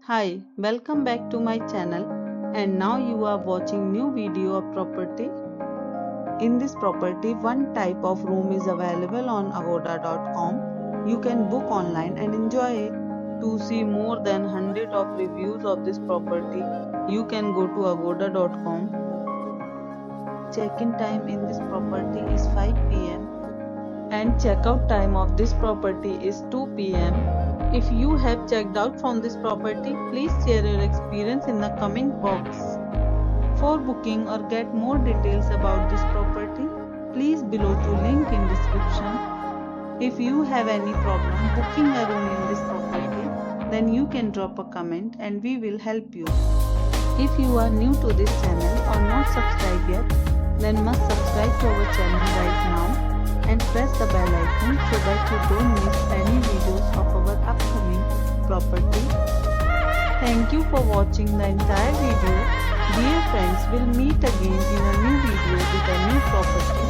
Hi, welcome back to my channel, and now you are watching new video of property. In this property, one type of room is available on agoda.com. You can book online and enjoy it. To see more than 100 of reviews of this property, you can go to agoda.com. Check-in time in this property is 5 p.m. and check-out time of this property is 2 p.m. If you have checked out from this property, please share your experience in the comment box. For booking or get more details about this property, please below to link in description. If you have any problem booking a room in this property, then you can drop a comment and we will help you. If you are new to this channel or not subscribed yet, then must subscribe to our channel right now and press the bell icon so that you don't miss any videos of our upcoming property. Thank you for watching the entire video. Dear friends, we'll meet again in a new video with a new property.